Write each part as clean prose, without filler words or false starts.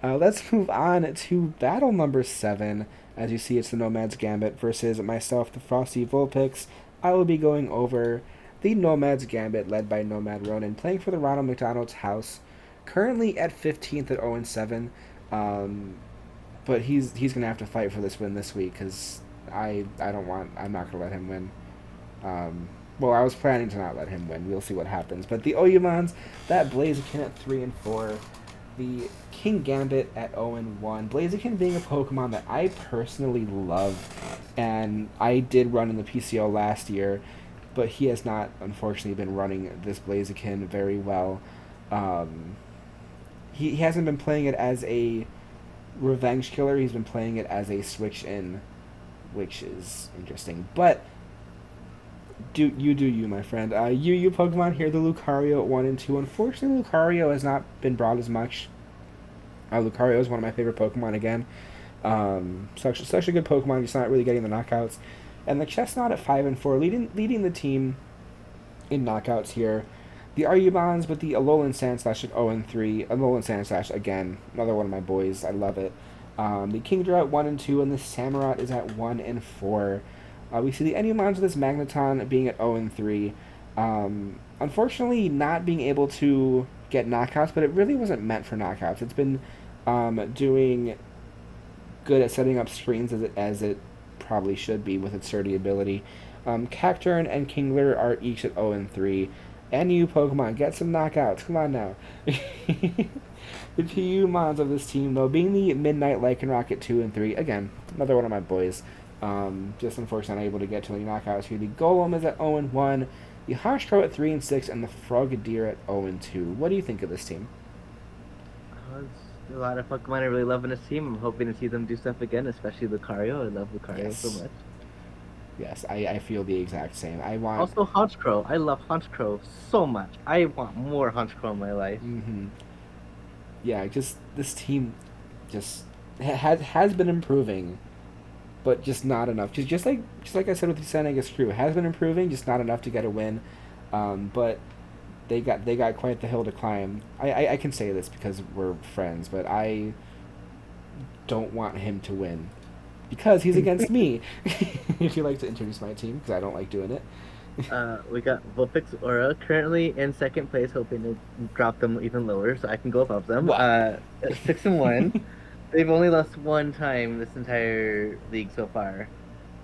Let's move on to battle number 7. As you see, it's the Nomad's Gambit versus myself, the Frosty Vulpix. I will be going over the Nomad's Gambit, led by Nomad Ronan, playing for the Ronald McDonald's house. Currently at 15th at 0-7, but he's gonna have to fight for this win this week because I'm not gonna let him win. Well, I was planning to not let him win. We'll see what happens. But the Oyumons, that Blaziken at 3-4, the King Gambit at 0-1. Blaziken being a Pokemon that I personally love, and I did run in the PCO last year, but he has not, unfortunately, been running this Blaziken very well. Um, he hasn't been playing it as a revenge killer. He's been playing it as a switch in, which is interesting. But do you, my friend. You Pokemon here, the Lucario at 1-2. Unfortunately, Lucario has not been brought as much. Lucario is one of my favorite Pokemon again. Such a good Pokemon, just not really getting the knockouts. And the Chestnut at 5-4, leading the team in knockouts here. The Arubons with the Alolan Sandslash at 0-3. Alolan Sandslash, again, another one of my boys. I love it. The Kingdra at 1-2, and the Samurott is at 1-4. We see the Enumons with this Magneton being at 0-3. Unfortunately, not being able to get knockouts, but it really wasn't meant for knockouts. It's been doing good at setting up screens as it probably should be with its sturdy ability. Cacturne and Kingler are each at 0-3. And you Pokemon, get some knockouts. Come on now. The two Mons of this team, though, being the Midnight Lycanroc at 2-3. Again, another one of my boys. Just unfortunately unable to get to any knockouts here. The Golem is at 0-1. The Honchkrow at 3-6, and the Frogadier at 0-2. What do you think of this team? It's a lot of Pokemon I really love in this team. I'm hoping to see them do stuff again, especially Lucario. I love Lucario so much. Yes, I feel the exact same. I want... Also, Honchkrow. I love Honchkrow so much. I want more Honchkrow in my life. Yeah, just this team just has been improving, but just not enough. Just like I said with the San Angus crew, has been improving, just not enough to get a win. But they got quite the hill to climb. I can say this because we're friends, but I don't want him to win because he's against me. If you like to introduce my team, because I don't like doing it. We got Vulpix Aura currently in second place, hoping to drop them even lower so I can go above them. What? 6-1. They've only lost one time this entire league so far.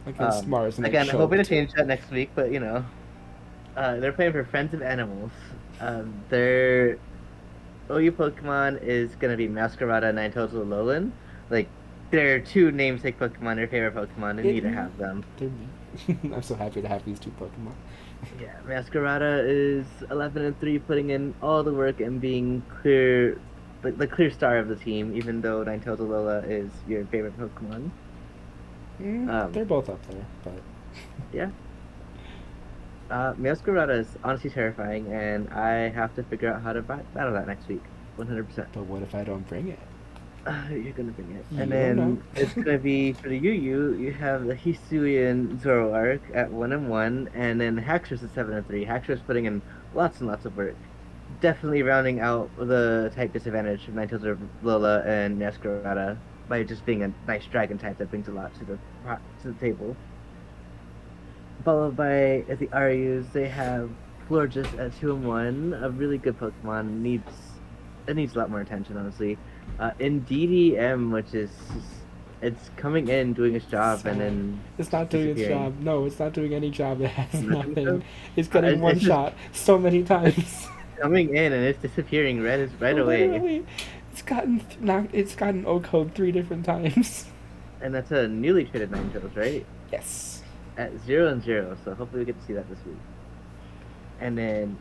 Against Mars, and again, I'm hoping to change that next week, but they're playing for Friends of Animals. Their OU Pokemon is gonna be Masquerada, Ninetales, Alolan. Like, they're two namesake Pokemon, their favorite Pokemon, and need to have them. I'm so happy to have these two Pokemon. Yeah, Masquerada is 11-3, putting in all the work and being the clear star of the team, even though Ninetales Alola is your favorite Pokemon. They're both up there, but yeah. Masquerada is honestly terrifying, and I have to figure out how to battle that next week, 100%. But what if I don't bring it? You're gonna bring it. You and don't know. then it's gonna be for the you have the Hisuian Zoroark at 1-1, and then Haxorus at 7-3. Haxorus putting in lots and lots of work. Definitely rounding out the type disadvantage of Ninetales, Lola, and Masquerada by just being a nice dragon type that brings a lot to the table. Followed by the Arius, they have Florges at 2-1, a really good Pokemon. It needs a lot more attention, honestly. In DDM, which is it's coming in doing its job and then it's not doing its job. No, it's not doing any job. It has nothing. It's getting one shot so many times. Coming in and it's disappearing right away. Literally, it's gotten O-code 3 different times. And that's a newly traded Ninetales, right? Yes. At 0-0, so hopefully we get to see that this week. And then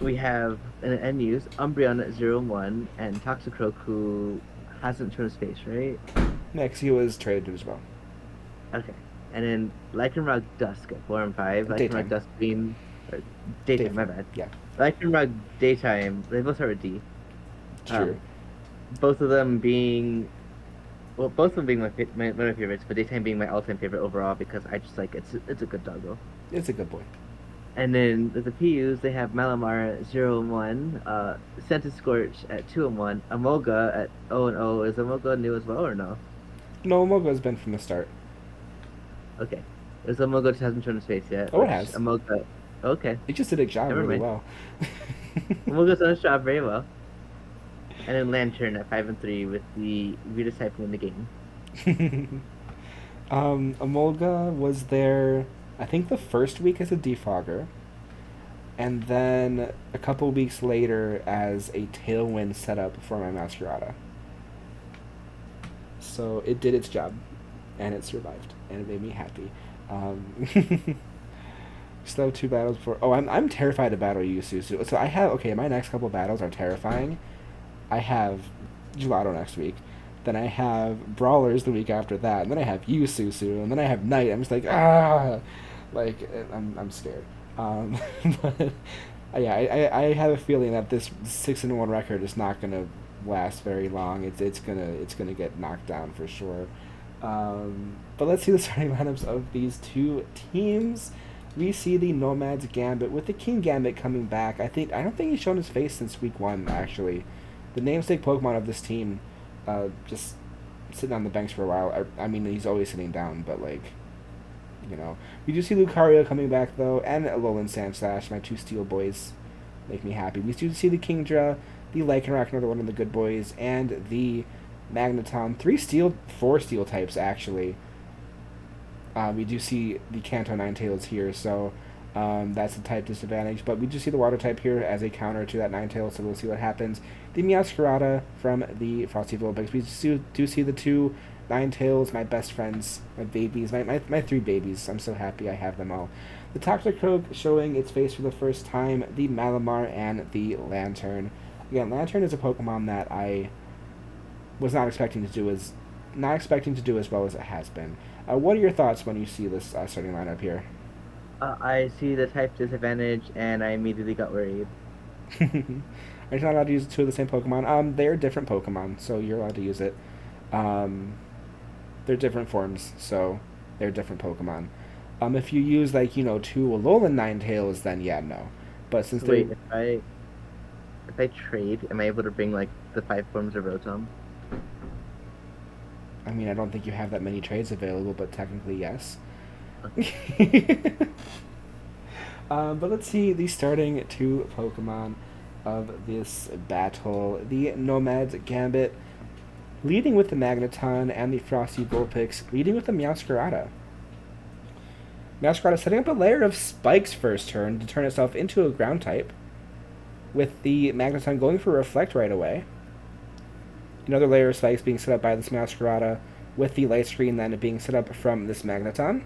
we have an NU's Umbreon at 0-1 and Toxicroak, who hasn't shown his face, right? Next, he was traded as well. Okay. And then Lycanroc Dusk at 4-5. Lycanroc Dusk being daytime, my bad. Yeah. Lycanroc Daytime, they both start with D. True. Both of them being one of my favorites, but Daytime being my all-time favorite overall because I just like it's a good doggo. It's a good boy. And then the PUs, they have Malamar at 0 and 1, Scented Scorch at 2 and 1, Amoga at 0 and 0. Is Amoga new as well or no? No, Mogo has been from the start. Okay. Because Amoga just hasn't shown his face yet, Oh, it which has. Amoga. Okay. It just did its job Never really mind. well. Amoga's done his job very well. And then Lantern at 5 and 3 with the weirdest typing in the game. Amolga was there, I think, the first week as a defogger, and then a couple weeks later as a Tailwind setup for my Masquerada. So it did its job, and it survived, and it made me happy. Still have two battles before. Oh, I'm terrified to battle Yususu. So I have, okay, my next couple battles are terrifying. I have Gelato next week. Then I have Brawlers the week after that. And then I have Yususu. And then I have Night. I'm just like, ah! Like, I'm scared. Um, but, yeah, I have a feeling that this 6-1 record is not going to last very long. It's gonna get knocked down for sure. But let's see the starting lineups of these two teams. We see the Nomad's Gambit with the King Gambit coming back. I don't think he's shown his face since week 1 actually. The namesake Pokemon of this team, just sitting on the bench for a while. I mean, he's always sitting down, but like, we do see Lucario coming back though, and Alolan Sandslash, my two Steel boys, make me happy. We do see the Kingdra, the Lycanroc, another one of the good boys, and the Magneton. 3 Steel, 4 Steel types actually. We do see the Kanto Ninetales here, so that's a type disadvantage. But we do see the Water type here as a counter to that Ninetales, so we'll see what happens. The Meowscarada from the Frosty Vulpix. We do see the 2 Ninetales, my best friends, my babies, my 3 babies. I'm so happy I have them all. The Toxicroak showing its face for the first time, the Malamar, and the Lantern. Again, Lantern is a Pokemon that I was not expecting to do as well as it has been. What are your thoughts when you see this starting lineup here? I see the type disadvantage, and I immediately got worried. Are you not allowed to use 2 of the same Pokemon? They're different Pokemon, so you're allowed to use it. They're different forms, so they're different Pokemon. If you use 2 Alolan Ninetales, then yeah, no. But since Wait, if I trade, am I able to bring like the 5 forms of Rotom? I mean, I don't think you have that many trades available, but technically yes. But let's see the starting 2 Pokemon of this battle. The Nomad's Gambit leading with the Magneton, and the Frosty Vulpix leading with the Meowscarada. Meowscarada setting up a layer of spikes first turn to turn itself into a ground type, with the Magneton going for Reflect right away. Another layer of spikes being set up by this Meowscarada, with the light screen then being set up from this Magneton.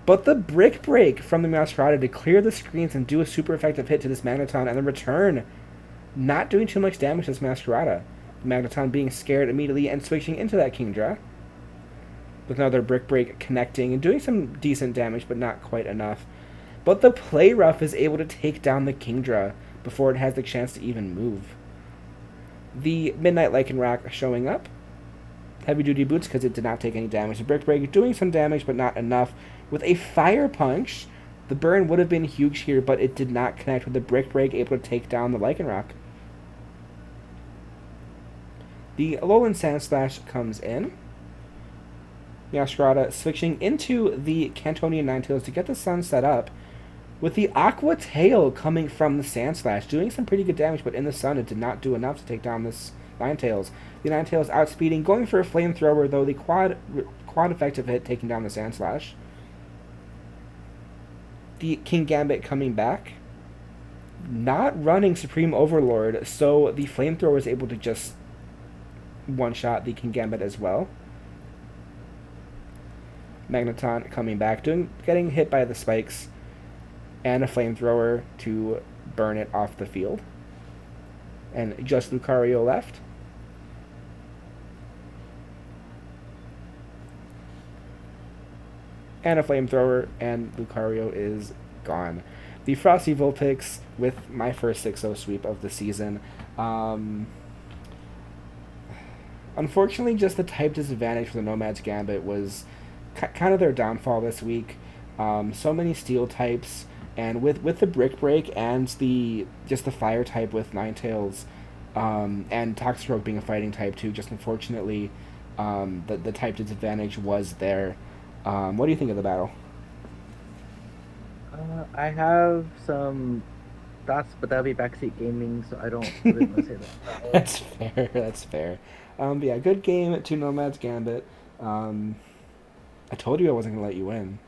But the Brick Break from the Meowscarada to clear the screens and do a super effective hit to this Magneton, and then return, not doing too much damage to this Meowscarada. The Magneton being scared immediately and switching into that Kingdra, with another Brick Break connecting and doing some decent damage, but not quite enough. But the Play Rough is able to take down the Kingdra before it has the chance to even move. The Midnight Lycanroc showing up. Heavy duty boots because it did not take any damage. The Brick Break doing some damage, but not enough. With a Fire Punch, the burn would have been huge here, but it did not connect with the Brick Break, able to take down the Lycanroc. The Alolan Sandslash comes in. Meowscarada switching into the Cantonian Ninetales to get the sun set up, with the Aqua Tail coming from the Sandslash, doing some pretty good damage, but in the sun it did not do enough to take down this Ninetales. The Ninetales outspeeding, going for a Flamethrower, though the quad effective hit, taking down the Sandslash. The King Gambit coming back, not running Supreme Overlord, so the Flamethrower was able to just one-shot the King Gambit as well. Magneton coming back, getting hit by the spikes, and a Flamethrower to burn it off the field. And just Lucario left. And a Flamethrower, and Lucario is gone. The Frosty Vulpix with my first 6-0 sweep of the season. Unfortunately, just the type disadvantage for the Nomad's Gambit was kind of their downfall this week. So many Steel types, And with the Brick Break and the just the fire type with Ninetales, and Toxstroke being a fighting type too, just unfortunately, the type disadvantage was there. What do you think of the battle? I have some thoughts, but that'll be backseat gaming, so I don't really want to say that out loud. That's fair. That's fair. But yeah, good game at Two Nomads Gambit. Um, I told you I wasn't gonna let you win.